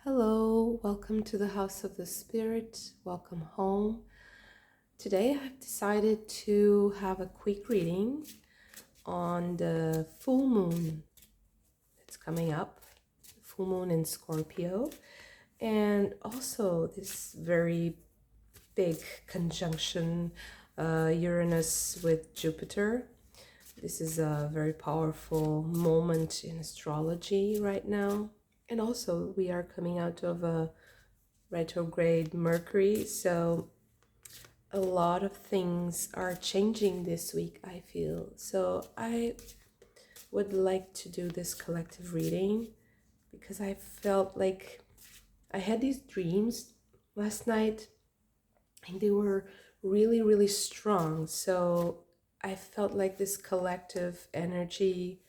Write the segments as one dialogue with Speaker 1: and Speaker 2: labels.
Speaker 1: Hello, welcome to the House of the Spirit. Welcome home. Today I've decided to have a quick reading on the full moon that's coming up, full moon in Scorpio, and also this very big conjunction Uranus with Jupiter. This is a very powerful moment in astrology right now. And also we are coming out of a retrograde Mercury, so a lot of things are changing this week, I feel. So I would like to do this collective reading because I felt like I had these dreams last night and they were really strong. So I felt like this collective energy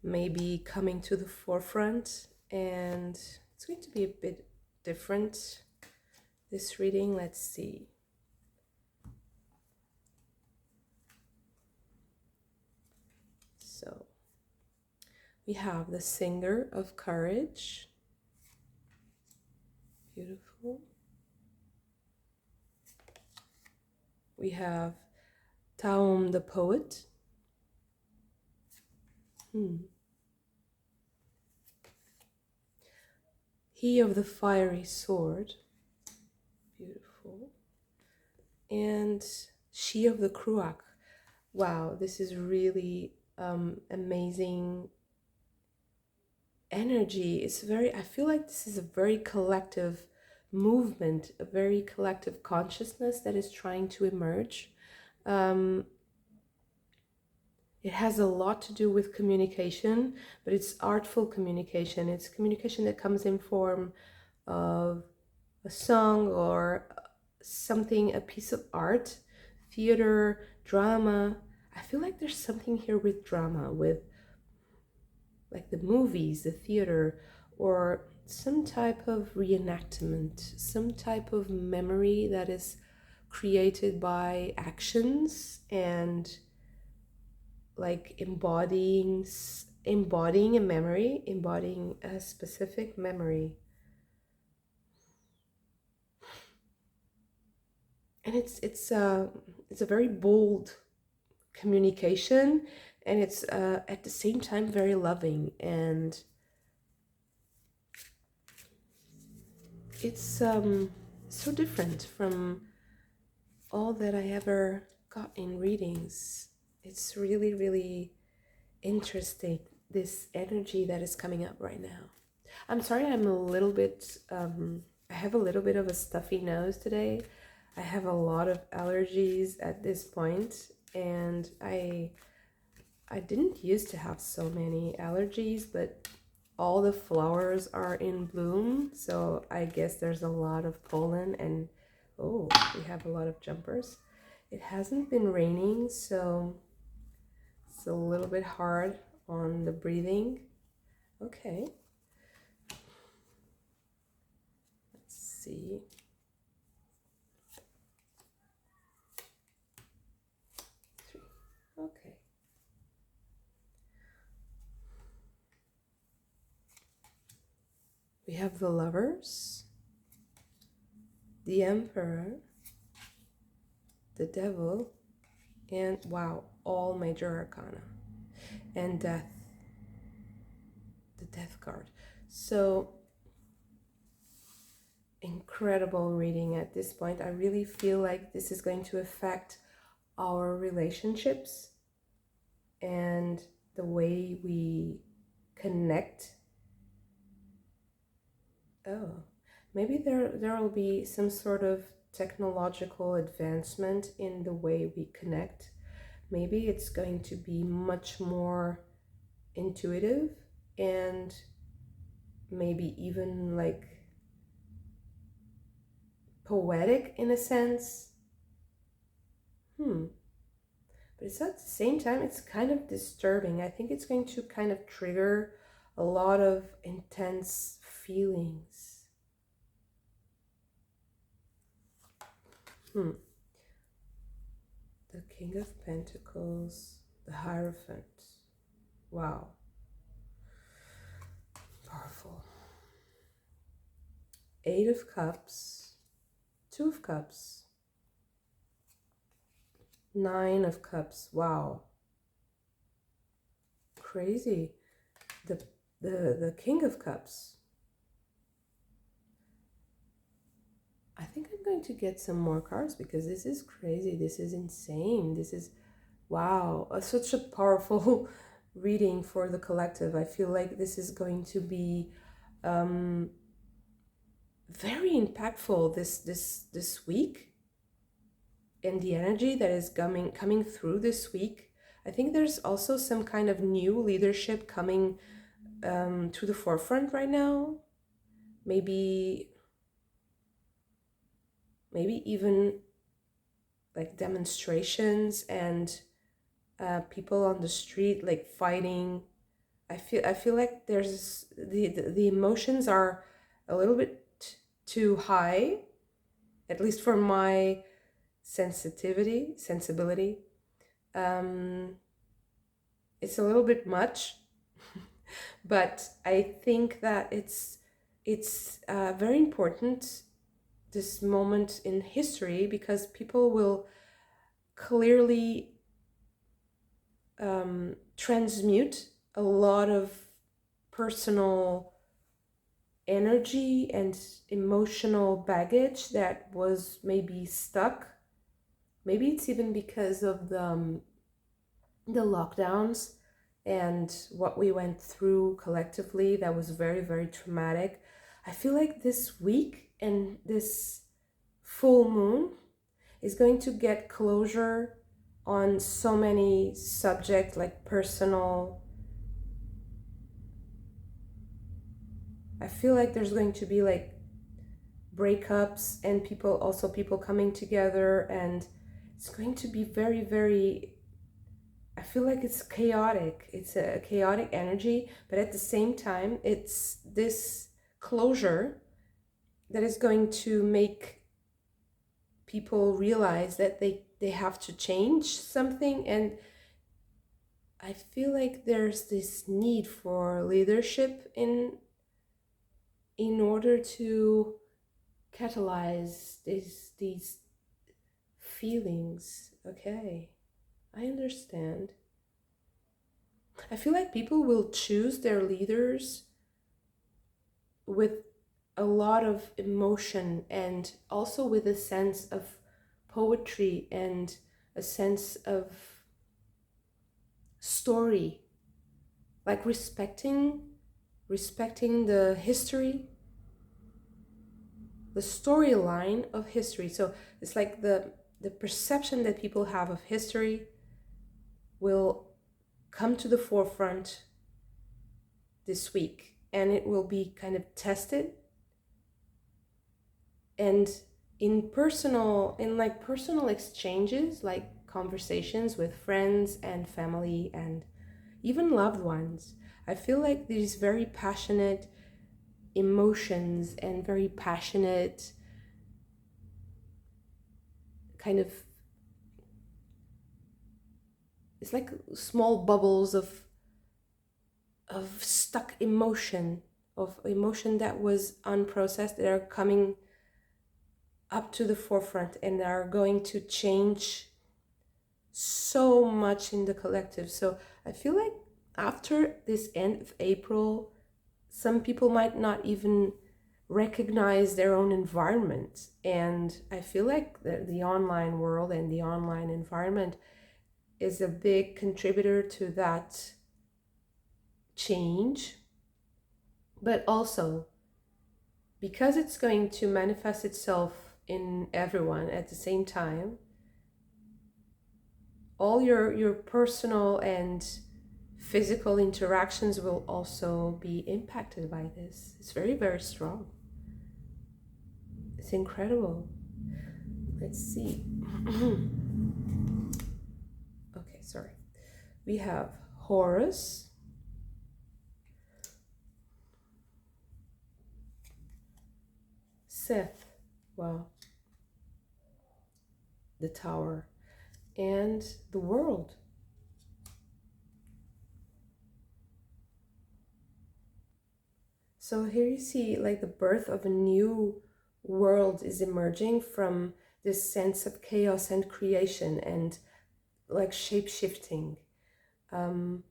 Speaker 1: may be coming to the forefront, and it's going to be a bit different, this reading. Let's see. So we have the Singer of Courage. Beautiful. We have Taum the Poet. He of the Fiery Sword. Beautiful. And She of the Cruach. Wow, this is really amazing energy. I feel like this is a very collective movement, a very collective consciousness that is trying to emerge. It has a lot to do with communication, but it's artful communication. It's communication that comes in form of a song or something, a piece of art, theater, drama. I feel like there's something here with drama, with like the movies, the theater, or some type of reenactment, some type of memory that is created by actions and like embodying a memory, embodying a specific memory. And it's a very bold communication, and it's at the same time very loving, and it's so different from all that I ever got in readings. It's really interesting, this energy that is coming up right now. I'm sorry, I'm a little bit I have a little bit of a stuffy nose today. I have a lot of allergies at this point, and I didn't used to have so many allergies, but all the flowers are in bloom, so I guess there's a lot of pollen, and oh, we have a lot of jumpers. It hasn't been raining, so it's a little bit hard on the breathing. Okay. Let's see. Okay. We have the Lovers, the Emperor, the Devil, and wow, all major arcana, and Death, the Death card. So incredible reading at this point. I really feel like this is going to affect our relationships and the way we connect. Oh, maybe there will be some sort of technological advancement in the way we connect. Maybe it's going to be much more intuitive and maybe even like poetic in a sense. But it's at the same time, it's kind of disturbing. I think it's going to kind of trigger a lot of intense feelings. The King of Pentacles, the Hierophant. Wow. Powerful. Eight of Cups, Two of Cups, Nine of Cups. Wow. Crazy. The King of Cups. I think I'm going to get some more cards because this is crazy. This is insane. This is, wow, such a powerful reading for the collective. I feel like this is going to be very impactful this week, and the energy that is coming through this week. I think there's also some kind of new leadership coming to the forefront right now. Maybe even like demonstrations and people on the street like fighting. I feel like there's the emotions are a little bit too high, at least for my sensibility. It's a little bit much, but I think that it's very important, this moment in history, because people will clearly transmute a lot of personal energy and emotional baggage that was maybe stuck. Maybe it's even because of the lockdowns and what we went through collectively that was very, very traumatic. I feel like this week and this full moon is going to get closure on so many subjects, like personal. I feel like there's going to be like breakups and people coming together, and it's going to be very, very, I feel like it's chaotic. It's a chaotic energy, but at the same time, it's this closure that is going to make people realize that they have to change something. And I feel like there's this need for leadership in order to catalyze these feelings. Okay, I understand. I feel like people will choose their leaders with a lot of emotion, and also with a sense of poetry and a sense of story, like respecting the history, the storyline of history. So it's like the perception that people have of history will come to the forefront this week, and it will be kind of tested. And in personal exchanges, like conversations with friends and family and even loved ones, I feel like these very passionate emotions and very passionate kind of, it's like small bubbles of stuck emotion, that was unprocessed, that are coming up to the forefront and are going to change so much in the collective. So I feel like after this end of April, some people might not even recognize their own environment. And I feel like the online world and the online environment is a big contributor to that change. But also, because it's going to manifest itself in everyone at the same time, all your personal and physical interactions will also be impacted by this. It's very, very strong. It's incredible. Let's see. Okay, sorry. We have Horus, Seth, wow, the Tower, and the World. So here you see like the birth of a new world is emerging from this sense of chaos and creation and like shape-shifting. Um,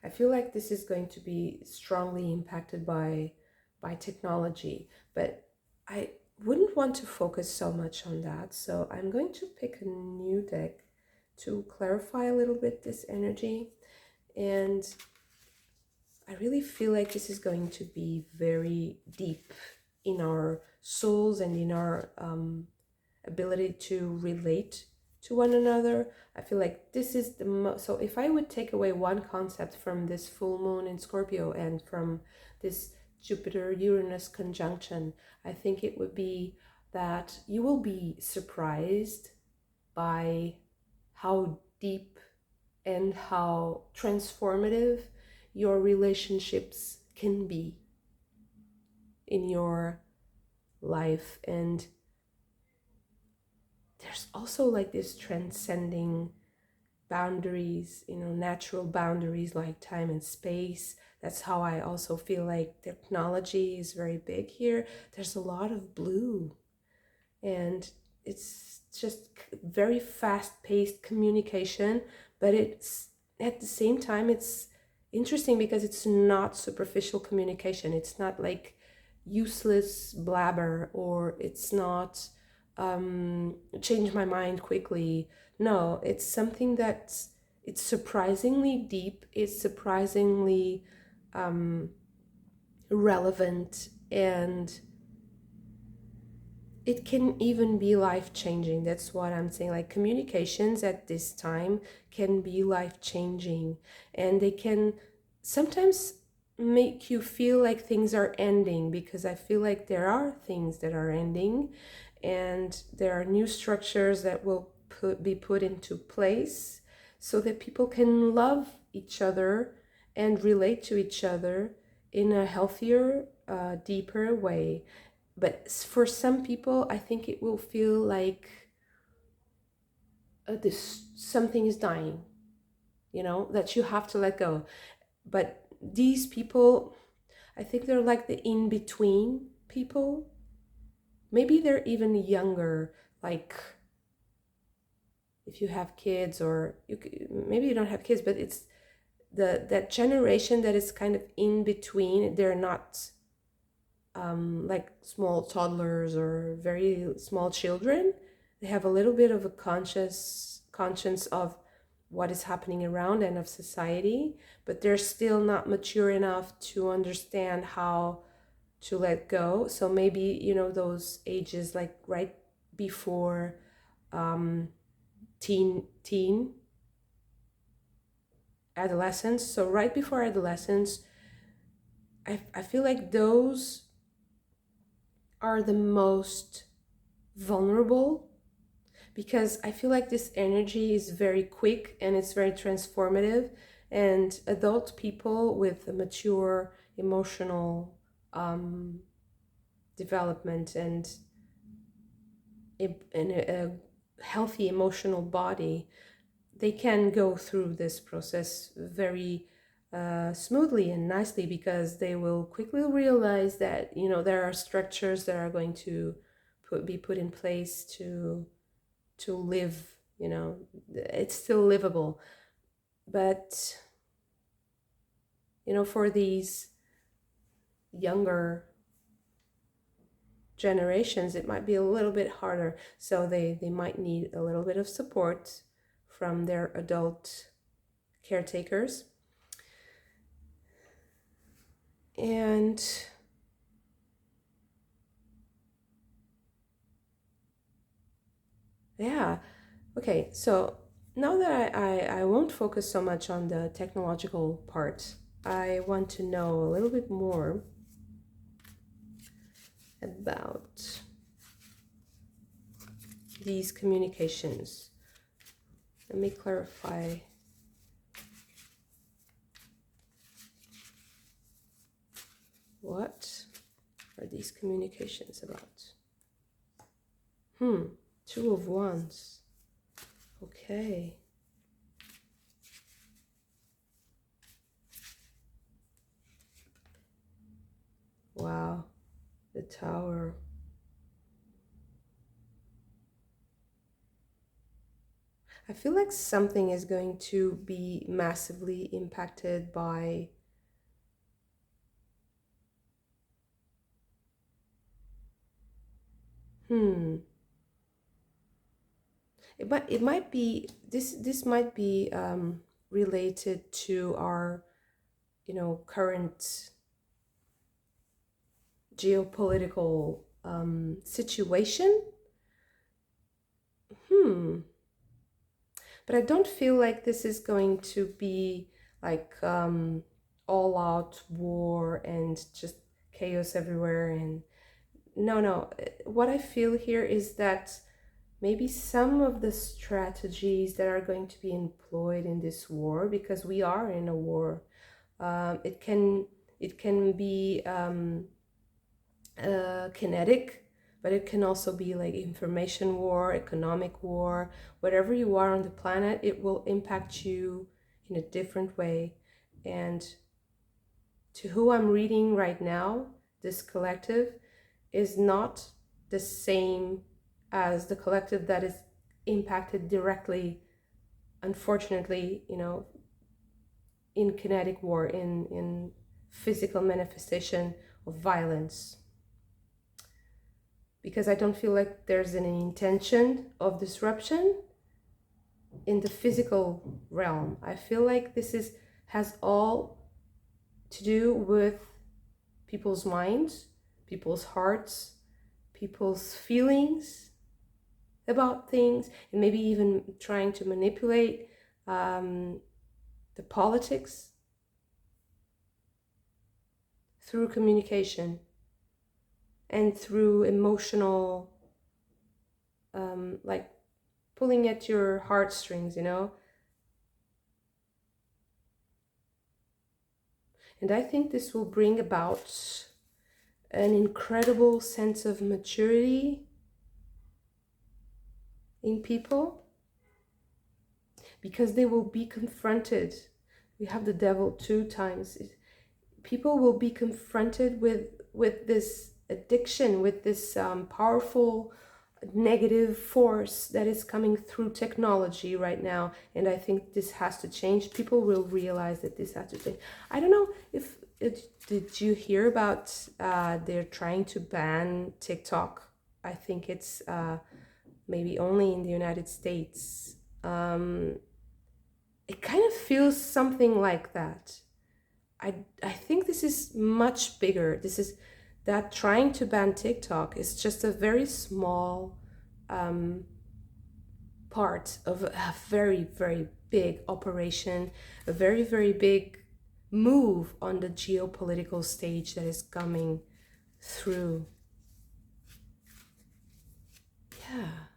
Speaker 1: I feel like this is going to be strongly impacted by technology, but I wouldn't want to focus so much on that. So I'm going to pick a new deck to clarify a little bit this energy. And I really feel like this is going to be very deep in our souls and in our ability to relate to one another. I feel like this is the most. So if I would take away one concept from this full moon in Scorpio and from this Jupiter-Uranus conjunction, I think it would be that you will be surprised by how deep and how transformative your relationships can be in your life. And there's also like this transcending boundaries, natural boundaries like time and space. That's how I also feel like technology is very big here. There's a lot of blue, and it's just very fast-paced communication, but it's at the same time it's interesting because it's not superficial communication. It's not like useless blabber, or it's not change my mind quickly. No, it's something that's it's surprisingly deep, it's surprisingly relevant, and it can even be life-changing. That's what I'm saying. Like communications at this time can be life-changing, and they can sometimes make you feel like things are ending, because I feel like there are things that are ending, and there are new structures that will be put into place so that people can love each other and relate to each other in a healthier, deeper way. But for some people, I think it will feel like this something is dying, that you have to let go. But these people, I think they're like the in-between people. Maybe they're even younger, like if you have kids, or maybe you don't have kids, but it's that generation that is kind of in between. They're not like small toddlers or very small children. They have a little bit of a conscience of what is happening around and of society, but they're still not mature enough to understand how to let go. So maybe, those ages like right before teen adolescence. So right before adolescence, I feel like those are the most vulnerable, because I feel like this energy is very quick and it's very transformative, and adult people with a mature emotional development and a healthy emotional body, they can go through this process very smoothly and nicely, because they will quickly realize that there are structures that are going to be put in place to live. It's still livable, but for these younger generations it might be a little bit harder, so they might need a little bit of support from their adult caretakers. And yeah, okay, so now that I won't focus so much on the technological part, I want to know a little bit more about these communications. Let me clarify. What are these communications about? Two of Wands. Okay. The Tower. I feel like something is going to be massively impacted by it might be this might be related to our, current geopolitical situation. But I don't feel like this is going to be like all out war and just chaos everywhere. And no. What I feel here is that maybe some of the strategies that are going to be employed in this war, because we are in a war, it can be kinetic, but it can also be like information war, economic war. Whatever you are on the planet, it will impact you in a different way. And to who I'm reading right now, this collective is not the same as the collective that is impacted directly, unfortunately, in kinetic war, in physical manifestation of violence. Because I don't feel like there's an intention of disruption in the physical realm. I feel like this has all to do with people's minds, people's hearts, people's feelings about things, and maybe even trying to manipulate the politics through communication and through emotional, like pulling at your heartstrings, And I think this will bring about an incredible sense of maturity in people, because they will be confronted. We have the devil 2 times. People will be confronted with this addiction, with this powerful negative force that is coming through technology right now. And I think this has to change. People will realize that this has to change. I don't know if did you hear about they're trying to ban TikTok. I think it's maybe only in the United States. It kind of feels something like that. I think this is much bigger. This is that trying to ban TikTok is just a very small part of a very, very big operation, a very, very big move on the geopolitical stage that is coming through. Yeah.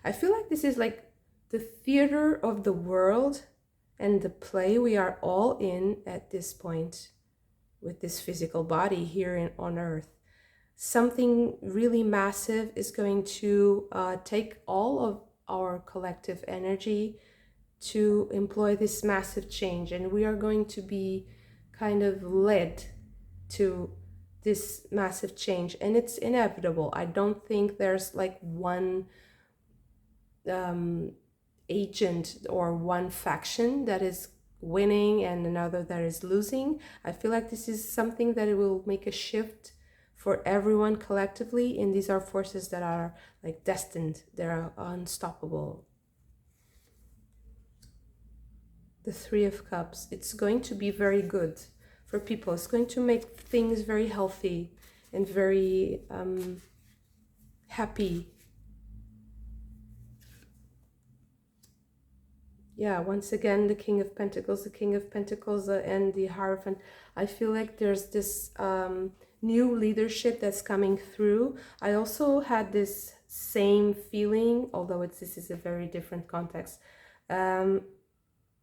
Speaker 1: I feel like this is like the theater of the world and the play we are all in at this point with this physical body here on Earth. Something really massive is going to take all of our collective energy to employ this massive change, and we are going to be kind of led to this massive change, and it's inevitable. I don't think there's like one agent or one faction that is winning and another that is losing. I feel like this is something that it will make a shift for everyone collectively, and these are forces that are like destined, they're unstoppable. The 3 of Cups, it's going to be very good for people. It's going to make things very healthy and very happy. Yeah, once again, the King of Pentacles, and the Hierophant. I feel like there's this new leadership that's coming through. I also had this same feeling, although this is a very different context.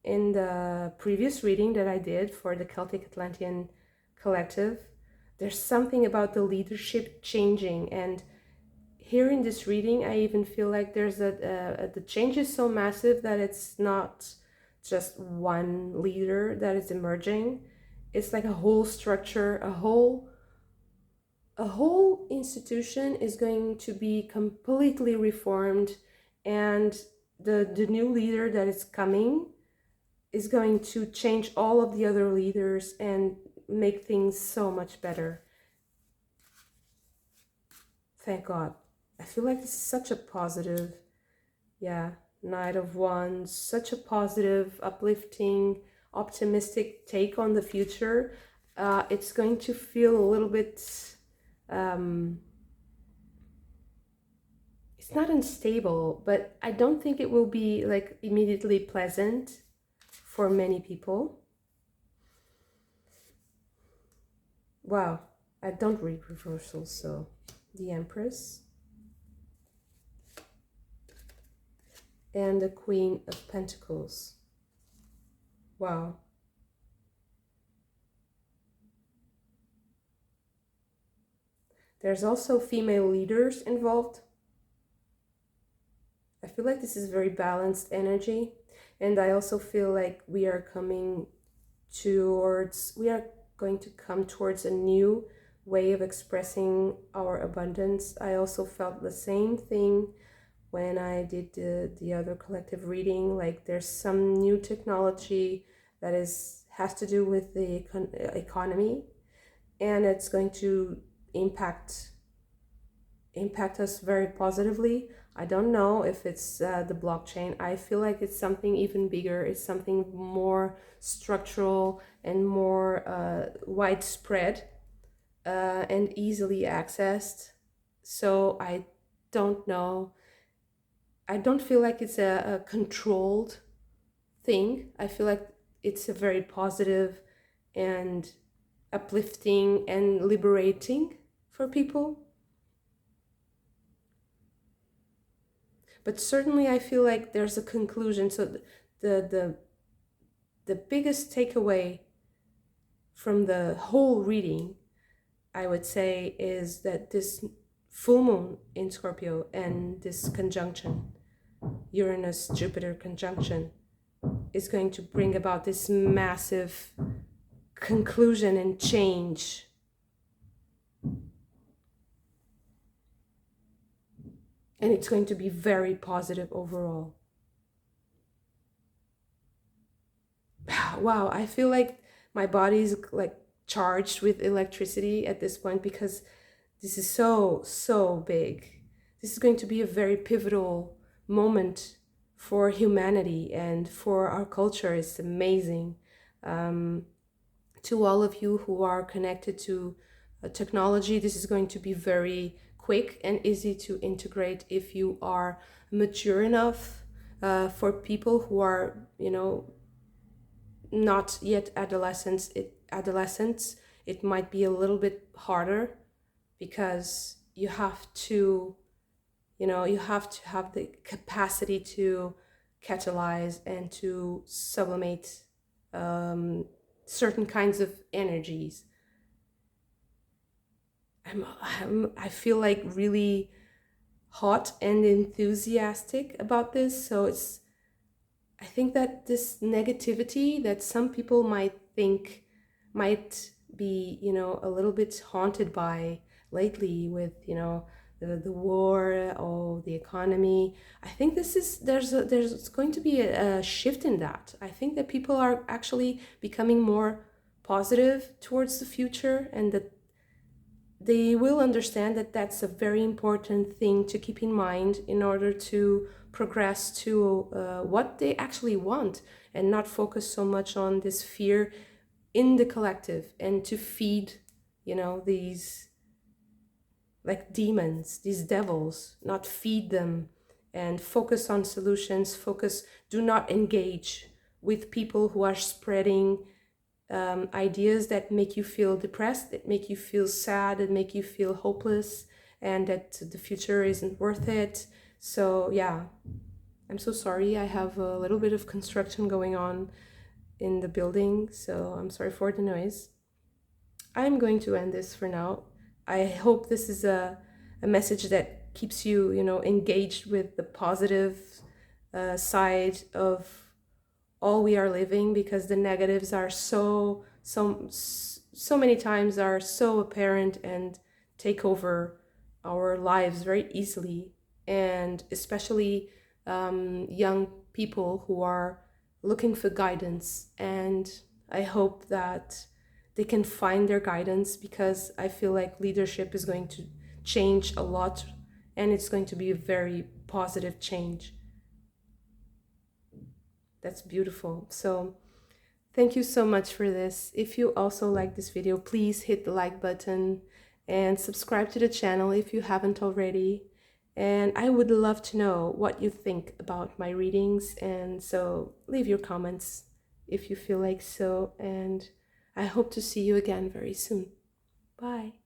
Speaker 1: In the previous reading that I did for the Celtic Atlantean Collective, there's something about the leadership changing, and here in this reading, I even feel like there's the change is so massive that it's not just one leader that is emerging. It's like a whole structure, a whole a whole institution is going to be completely reformed, and the new leader that is coming is going to change all of the other leaders and make things so much better. Thank God. I feel like this is such a positive, yeah, Knight of Wands, such a positive, uplifting, optimistic take on the future. It's going to feel a little bit, it's not unstable, but I don't think it will be like immediately pleasant for many people. Wow, I don't read reversals, so the Empress and the Queen of Pentacles. Wow. There's also female leaders involved. I feel like this is very balanced energy, and I also feel like we are going to come towards a new way of expressing our abundance. I also felt the same thing when I did the other collective reading. Like there's some new technology that has to do with the economy, and it's going to impact us very positively. I don't know if it's the blockchain. I feel like it's something even bigger. It's something more structural and more widespread and easily accessed. So I don't know. I don't feel like it's a controlled thing. I feel like it's a very positive and uplifting and liberating for people. But certainly I feel like there's a conclusion. So the biggest takeaway from the whole reading, I would say, is that this full moon in Scorpio and this conjunction, Uranus-Jupiter conjunction, is going to bring about this massive conclusion and change. And it's going to be very positive overall. Wow, I feel like my body is like charged with electricity at this point, because this is so big. This is going to be a very pivotal moment for humanity and for our culture. It's amazing. To all of you who are connected to technology, this is going to be very quick and easy to integrate if you are mature enough. For people who are, not yet adolescents, it might be a little bit harder, because you have to have the capacity to catalyze and to sublimate certain kinds of energies. I feel like really hot and enthusiastic about this. So I think that this negativity that some people might think might be, a little bit haunted by lately with, the war or the economy. I think there's going to be a shift in that. I think that people are actually becoming more positive towards the future, and that they will understand that that's a very important thing to keep in mind in order to progress to what they actually want, and not focus so much on this fear in the collective, and to feed, these like demons, these devils, not feed them, and focus on solutions. Do not engage with people who are spreading ideas that make you feel depressed, that make you feel sad, that make you feel hopeless, and that the future isn't worth it. So yeah, I'm so sorry. I have a little bit of construction going on in the building, so I'm sorry for the noise. I'm going to end this for now. I hope this is a message that keeps you, engaged with the positive side of all we are living, because the negatives are so many times are so apparent, and take over our lives very easily, and especially young people who are looking for guidance. And I hope that they can find their guidance, because I feel like leadership is going to change a lot, and it's going to be a very positive change. That's beautiful. So thank you so much for this. If you also like this video, please hit the like button and subscribe to the channel if you haven't already. And I would love to know what you think about my readings, and so leave your comments if you feel like so. And I hope to see you again very soon. Bye.